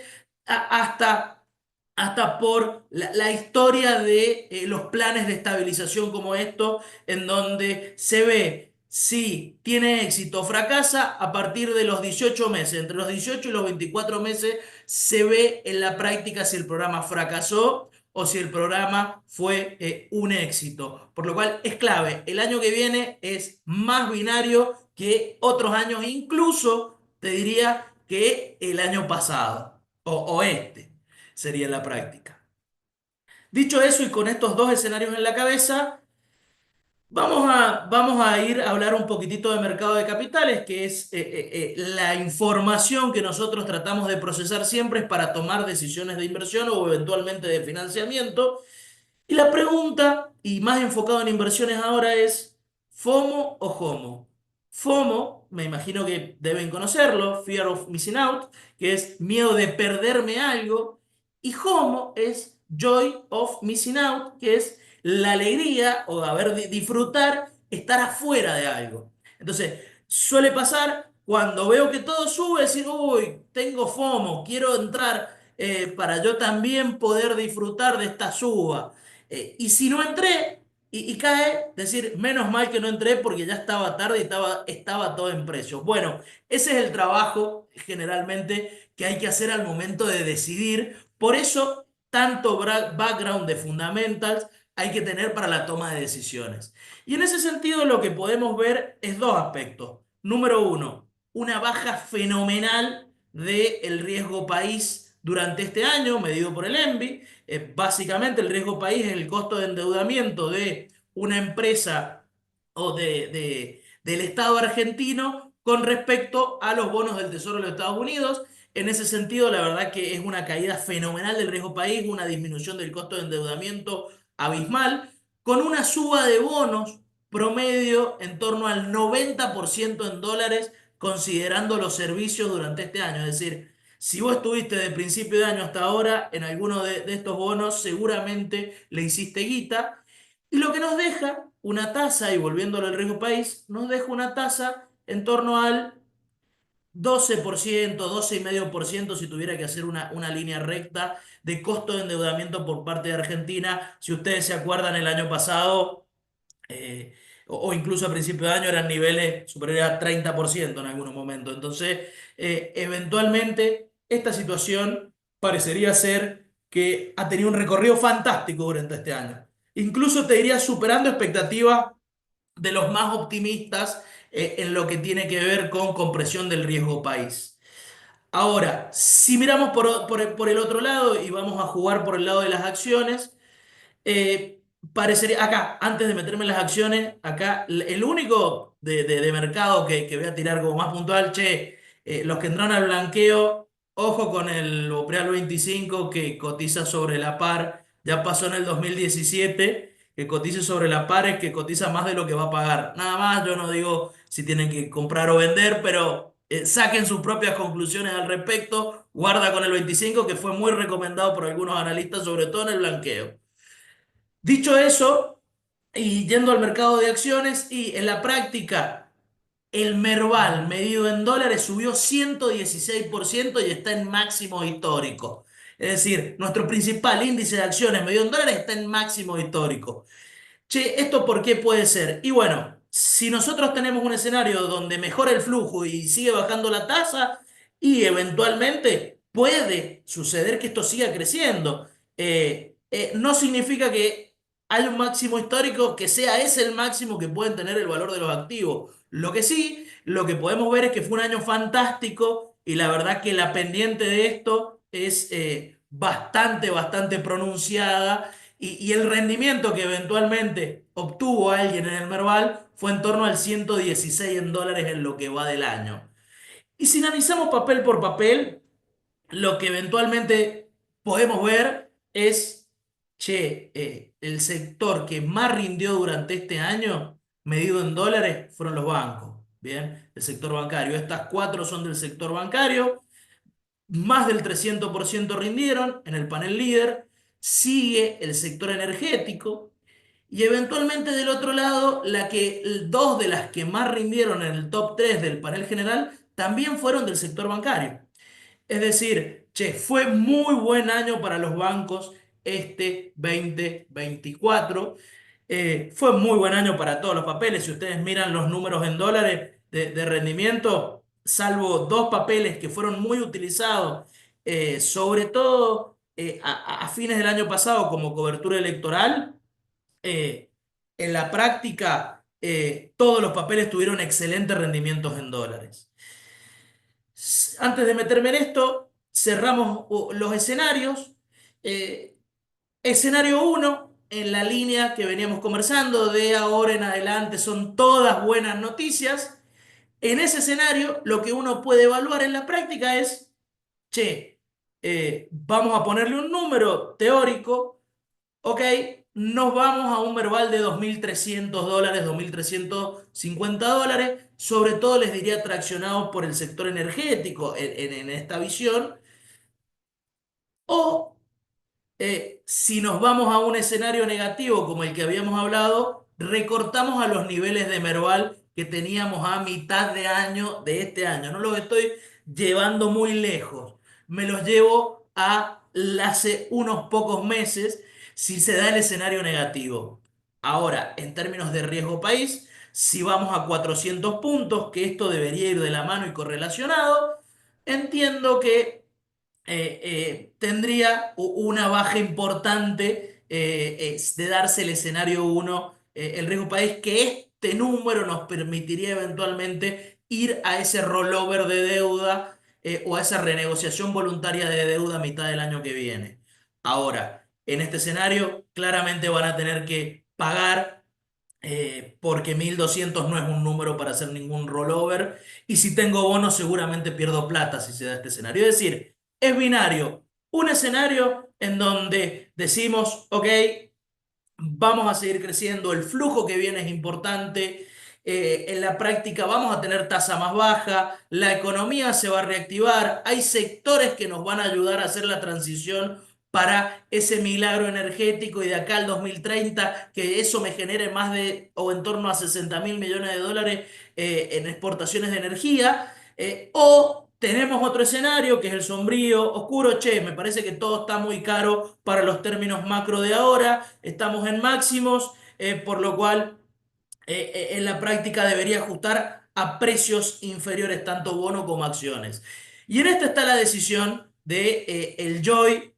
hasta por la historia de los planes de estabilización como esto, en donde se ve si tiene éxito o fracasa a partir de los 18 meses. Entre los 18 y los 24 meses se ve en la práctica si el programa fracasó o si el programa fue un éxito. Por lo cual es clave. El año que viene es más binario que otros años, incluso te diría que el año pasado o este sería la práctica. Dicho eso y con estos dos escenarios en la cabeza, vamos a ir a hablar un poquitito de mercado de capitales, que es la información que nosotros tratamos de procesar siempre es para tomar decisiones de inversión o eventualmente de financiamiento. Y la pregunta, y más enfocado en inversiones ahora, es ¿FOMO o JOMO? FOMO, me imagino que deben conocerlo, Fear of Missing Out, que es miedo de perderme algo, y JOMO es Joy of Missing Out, que es la alegría o haber de disfrutar estar afuera de algo. Entonces, suele pasar cuando veo que todo sube, decir, uy, tengo FOMO, quiero entrar para yo también poder disfrutar de esta suba. Y si no entré y cae, decir, menos mal que no entré porque ya estaba tarde y estaba todo en precio. Bueno, ese es el trabajo generalmente que hay que hacer al momento de decidir. Por eso, tanto background de fundamentals hay que tener para la toma de decisiones. Y en ese sentido, lo que podemos ver es dos aspectos. Número uno, una baja fenomenal del riesgo país durante este año, medido por el ENVI. Básicamente el riesgo país es el costo de endeudamiento de una empresa o del Estado argentino con respecto a los bonos del Tesoro de los Estados Unidos. En ese sentido, la verdad que es una caída fenomenal del riesgo país, una disminución del costo de endeudamiento abismal, con una suba de bonos promedio en torno al 90% en dólares, considerando los servicios durante este año. Es decir, si vos estuviste de principio de año hasta ahora en alguno de estos bonos, seguramente le hiciste guita. Y lo que nos deja una tasa, y volviéndolo al riesgo país, nos deja una tasa en torno al 12%, 12,5% si tuviera que hacer una línea recta de costo de endeudamiento por parte de Argentina. Si ustedes se acuerdan, el año pasado eh, o incluso a principio de año eran niveles superiores a 30% en algunos momentos. Entonces, eventualmente, esta situación parecería ser que ha tenido un recorrido fantástico durante este año. Incluso te diría superando expectativas de los más optimistas en lo que tiene que ver con compresión del riesgo país. Ahora, si miramos por el otro lado y vamos a jugar por el lado de las acciones, eh, parecería, acá, antes de meterme en las acciones, acá el único de mercado que voy a tirar como más puntual, che, los que entraron al blanqueo, ojo con el Bopreal 25 que cotiza sobre la par, ya pasó en el 2017, que cotice sobre la par es que cotiza más de lo que va a pagar. Nada más, yo no digo si tienen que comprar o vender, pero saquen sus propias conclusiones al respecto. Guarda con el 25 que fue muy recomendado por algunos analistas, sobre todo en el blanqueo. Dicho eso, y yendo al mercado de acciones, y en la práctica, el Merval medido en dólares subió 116% y está en máximo histórico. Es decir, nuestro principal índice de acciones medido en dólares está en máximo histórico. Che, ¿esto por qué puede ser? Y bueno, si nosotros tenemos un escenario donde mejora el flujo y sigue bajando la tasa, y eventualmente puede suceder que esto siga creciendo, no significa que haya un máximo histórico que sea ese el máximo que pueden tener el valor de los activos. Lo que sí, lo que podemos ver es que fue un año fantástico y la verdad que la pendiente de esto es bastante pronunciada y el rendimiento que eventualmente obtuvo alguien en el Merval fue en torno al 116 en dólares en lo que va del año. Y si analizamos papel por papel, lo que eventualmente podemos ver es, che, el sector que más rindió durante este año, medido en dólares, fueron los bancos. Bien, el sector bancario. Estas cuatro son del sector bancario. Más del 300% rindieron en el panel líder. Sigue el sector energético. Y eventualmente del otro lado, dos de las que más rindieron en el top 3 del panel general también fueron del sector bancario. Es decir, che, fue muy buen año para los bancos este 2024. Fue muy buen año para todos los papeles. Si ustedes miran los números en dólares de rendimiento, salvo dos papeles que fueron muy utilizados, sobre todo a fines del año pasado como cobertura electoral, eh, en la práctica todos los papeles tuvieron excelentes rendimientos en dólares. Antes de meterme en esto, cerramos los escenarios. Eh, Escenario uno en la línea que veníamos conversando, de ahora en adelante son todas buenas noticias. En ese escenario, lo que uno puede evaluar en la práctica es, che, vamos a ponerle un número teórico, ok, nos vamos a un verbal de $2.300, $2.350, sobre todo les diría traccionados por el sector energético en esta visión, o si nos vamos a un escenario negativo como el que habíamos hablado, recortamos a los niveles de Merval que teníamos a mitad de año de este año. No los estoy llevando muy lejos, me los llevo a hace unos pocos meses si se da el escenario negativo. Ahora, en términos de riesgo país, si vamos a 400 puntos, que esto debería ir de la mano y correlacionado, entiendo que tendría una baja importante de darse el escenario uno, el riesgo país, que este número nos permitiría eventualmente ir a ese rollover de deuda o a esa renegociación voluntaria de deuda a mitad del año que viene. Ahora, en este escenario, claramente van a tener que pagar porque 1.200 no es un número para hacer ningún rollover. Y si tengo bonos, seguramente pierdo plata si se da este escenario. Es decir, es binario. Un escenario en donde decimos, ok, vamos a seguir creciendo, el flujo que viene es importante, en la práctica vamos a tener tasa más baja, la economía se va a reactivar, hay sectores que nos van a ayudar a hacer la transición para ese milagro energético y de acá al 2030 que eso me genere más de o en torno a 60.000 millones de dólares en exportaciones de energía, o tenemos otro escenario que es el sombrío, oscuro, che, me parece que todo está muy caro para los términos macro de ahora, estamos en máximos, por lo cual en la práctica debería ajustar a precios inferiores tanto bono como acciones. Y en esta está la decisión de el joy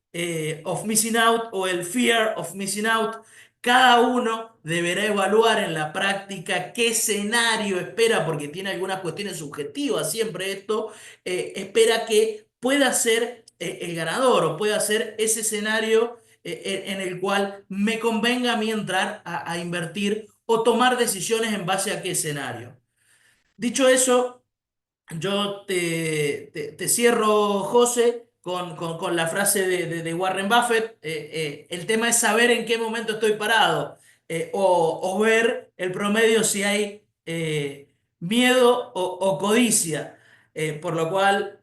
of missing out o el fear of missing out. Cada uno deberá evaluar en la práctica qué escenario espera, porque tiene algunas cuestiones subjetivas siempre esto, espera que pueda ser el ganador o pueda ser ese escenario en el cual me convenga a mí entrar a invertir o tomar decisiones en base a qué escenario. Dicho eso, yo te cierro, José, con la frase de Warren Buffett. El tema es saber en qué momento estoy parado o ver el promedio si hay miedo o codicia. Por lo cual,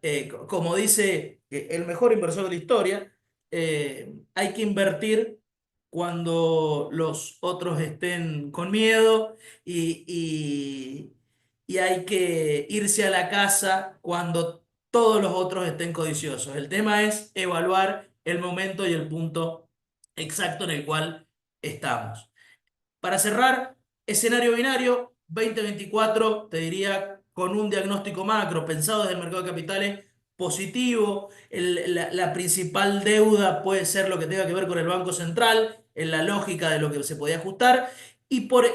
como dice el mejor inversor de la historia, hay que invertir cuando los otros estén con miedo y hay que irse a la casa cuando todos los otros estén codiciosos. El tema es evaluar el momento y el punto exacto en el cual estamos. Para cerrar, escenario binario 2024, te diría con un diagnóstico macro pensado desde el mercado de capitales positivo. La principal deuda puede ser lo que tenga que ver con el Banco Central, en la lógica de lo que se podía ajustar. Y por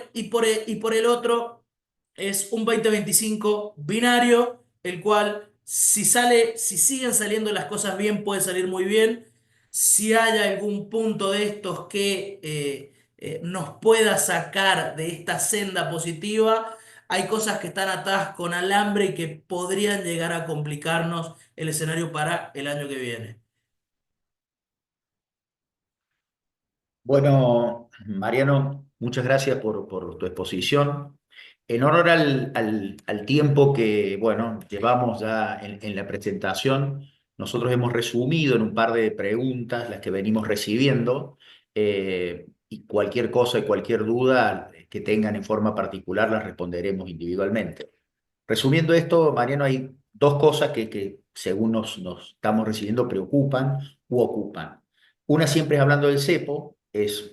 el otro es un 2025 binario, el cual si siguen saliendo las cosas bien, puede salir muy bien. Si hay algún punto de estos que nos pueda sacar de esta senda positiva, hay cosas que están atadas con alambre y que podrían llegar a complicarnos el escenario para el año que viene. Bueno, Mariano, muchas gracias por tu exposición. En honor al tiempo que, bueno, llevamos ya en la presentación, nosotros hemos resumido en un par de preguntas las que venimos recibiendo, y cualquier cosa y cualquier duda que tengan en forma particular las responderemos individualmente. Resumiendo esto, Mariano, hay dos cosas que según nos estamos recibiendo, preocupan u ocupan. Una siempre es hablando del cepo,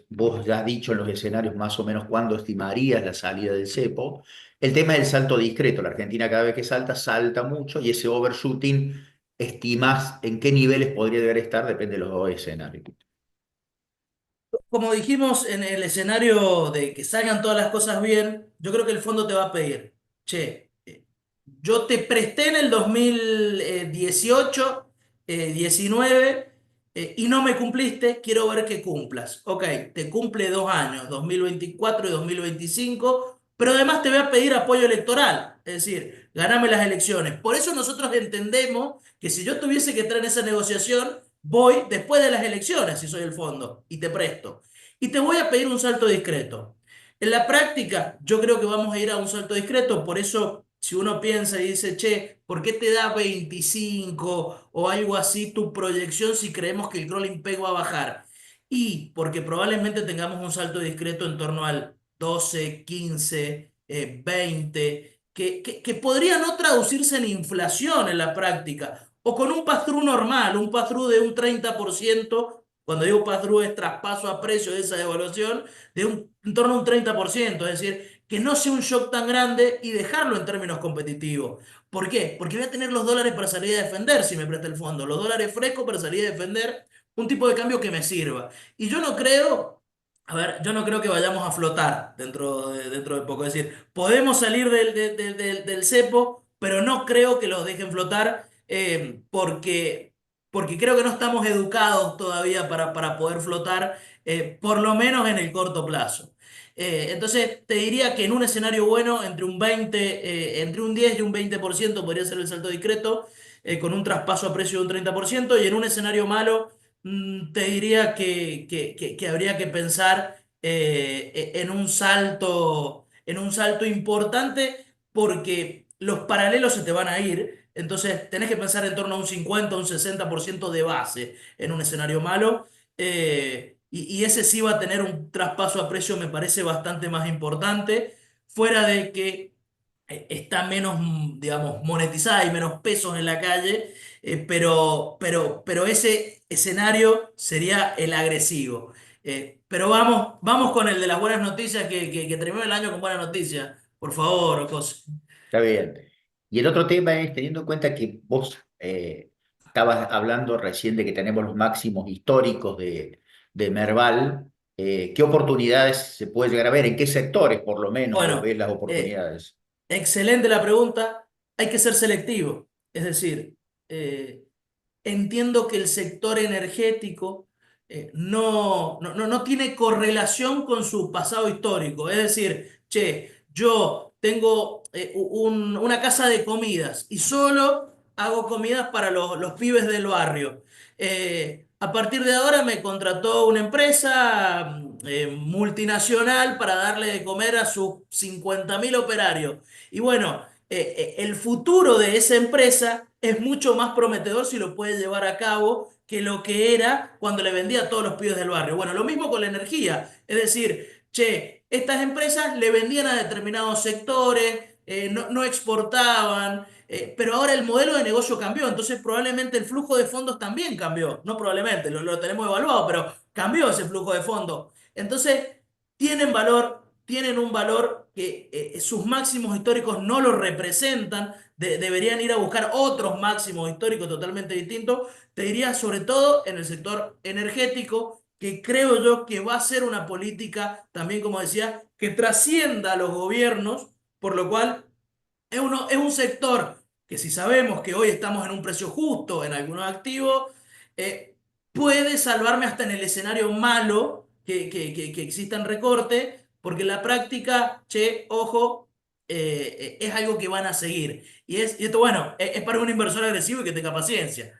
vos ya has dicho en los escenarios más o menos cuándo estimarías la salida del cepo. El tema del salto discreto, la Argentina cada vez que salta, salta mucho y ese overshooting, estimás en qué niveles podría deber estar, depende de los dos escenarios. Como dijimos en el escenario de que salgan todas las cosas bien, yo creo que el fondo te va a pedir, che, yo te presté en el 2018, 19, y no me cumpliste, quiero ver que cumplas. Ok, te cumple 2 años, 2024 y 2025, pero además te voy a pedir apoyo electoral, es decir, ganame las elecciones. Por eso nosotros entendemos que si yo tuviese que entrar en esa negociación, voy después de las elecciones, si soy el fondo, y te presto. Y te voy a pedir un salto discreto. En la práctica, yo creo que vamos a ir a un salto discreto, por eso si uno piensa y dice, che, ¿por qué te da 25 o algo así tu proyección si creemos que el crawling peg va a bajar? Y porque probablemente tengamos un salto discreto en torno al 12, 15, 20, que podría no traducirse en inflación en la práctica, o con un pass-through normal, un pass-through de un 30%. Cuando digo pass-through es traspaso a precio de esa devaluación, en torno a un 30%, es decir, que no sea un shock tan grande y dejarlo en términos competitivos. ¿Por qué? Porque voy a tener los dólares para salir a defender si me presta el fondo, los dólares frescos para salir a defender un tipo de cambio que me sirva. Y yo no creo, a ver, yo no creo que vayamos a flotar dentro de poco. Es decir, podemos salir del cepo, pero no creo que los dejen flotar, porque creo que no estamos educados todavía para poder flotar, por lo menos en el corto plazo. Entonces, te diría que en un escenario bueno, entre un 10 y un 20% podría ser el salto discreto, con un traspaso a precio de un 30%, y en un escenario malo, te diría que habría que pensar, en un salto importante, porque los paralelos se te van a ir, entonces tenés que pensar en torno a un 50 o un 60% de base en un escenario malo. Y ese sí va a tener un traspaso a precio, me parece bastante más importante, fuera de que está menos, digamos, monetizada y menos pesos en la calle, pero ese escenario sería el agresivo. Pero vamos con el de las buenas noticias, que termine el año con buenas noticias. Por favor, José. Está bien. Y el otro tema es, teniendo en cuenta que vos estabas hablando recién de que tenemos los máximos históricos de Merval, ¿qué oportunidades se puede llegar a ver? ¿En qué sectores, por lo menos, vos Bueno, ves las eh, oportunidades? excelente la pregunta. Hay que ser selectivo. Es decir, eh, entiendo que el sector energético, no tiene correlación con su pasado histórico. Es decir, che, yo tengo, una casa de comidas y solo hago comidas para los pibes del barrio. A partir de ahora me contrató una empresa, multinacional, para darle de comer a sus 50.000 operarios. Y bueno, el futuro de esa empresa es mucho más prometedor si lo puede llevar a cabo que lo que era cuando le vendía a todos los pibes del barrio. Bueno, lo mismo con la energía. Es decir, che, estas empresas le vendían a determinados sectores, no exportaban, pero ahora el modelo de negocio cambió, entonces probablemente el flujo de fondos también cambió. No probablemente, lo tenemos evaluado, pero cambió ese flujo de fondos. Entonces, tienen un valor que, sus máximos históricos no lo representan, deberían ir a buscar otros máximos históricos totalmente distintos. Te diría sobre todo en el sector energético, que creo yo que va a ser una política también, como decía, que trascienda a los gobiernos, por lo cual es un sector que, si sabemos que hoy estamos en un precio justo en algunos activos, eh, puede salvarme hasta en el escenario malo que existan recortes, porque en la práctica, che, ojo, es algo que van a seguir. Y esto, bueno, es para un inversor agresivo y que tenga paciencia.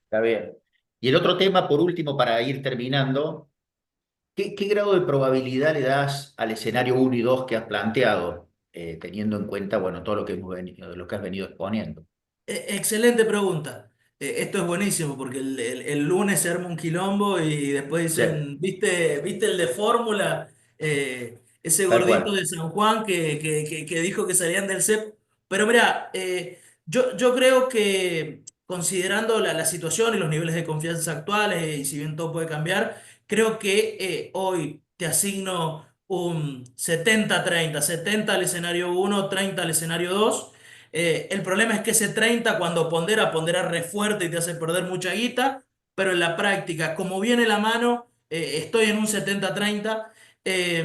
Está bien. Y el otro tema, por último, para ir terminando, ¿Qué grado de probabilidad le das al escenario uno y 2 que has planteado, teniendo en cuenta, bueno, todo lo que lo que has venido exponiendo? Excelente pregunta. Esto es buenísimo porque el lunes se arma un quilombo y después Sí, dicen, ¿viste el de Fórmula? Ese tal gordito cual. de San Juan que dijo que salían del CEP. Pero mira, yo creo que considerando la situación y los niveles de confianza actuales, y si bien todo puede cambiar, creo que hoy te asigno un 70-30, 70 al escenario uno, 30 al escenario 2. El problema es que ese 30 cuando pondera re fuerte y te hace perder mucha guita, pero en la práctica, como viene la mano, estoy en un 70-30. eh,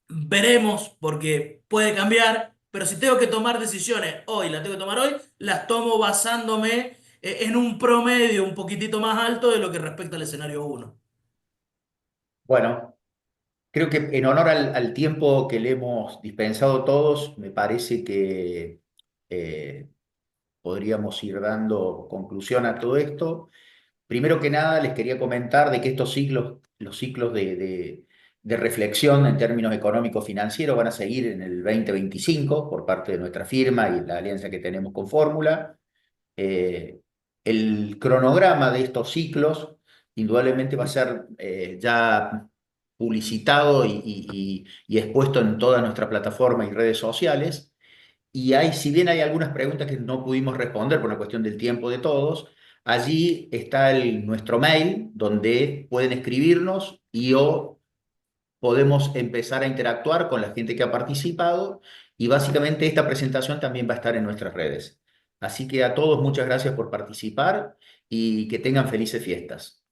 Veremos porque puede cambiar, pero si tengo que tomar decisiones hoy, las tengo que tomar hoy, las tomo basándome en un promedio un poquitito más alto de lo que respecta al escenario uno. Bueno, creo que en honor al tiempo que le hemos dispensado todos, me parece que eh, podríamos ir dando conclusión a todo esto. Primero que nada, les quería comentar de que estos ciclos, los ciclos de reflexión en términos económicos financieros van a seguir en el 2025 por parte de nuestra firma y la alianza que tenemos con Fórmula. Eh, el cronograma de estos ciclos indudablemente va a ser ya publicitado y expuesto en toda nuestra plataforma y redes sociales. Y si bien hay algunas preguntas que no pudimos responder por una cuestión del tiempo de todos, allí está nuestro mail donde pueden escribirnos o podemos empezar a interactuar con la gente que ha participado y básicamente esta presentación también va a estar en nuestras redes. Así que a todos muchas gracias por participar y que tengan felices fiestas.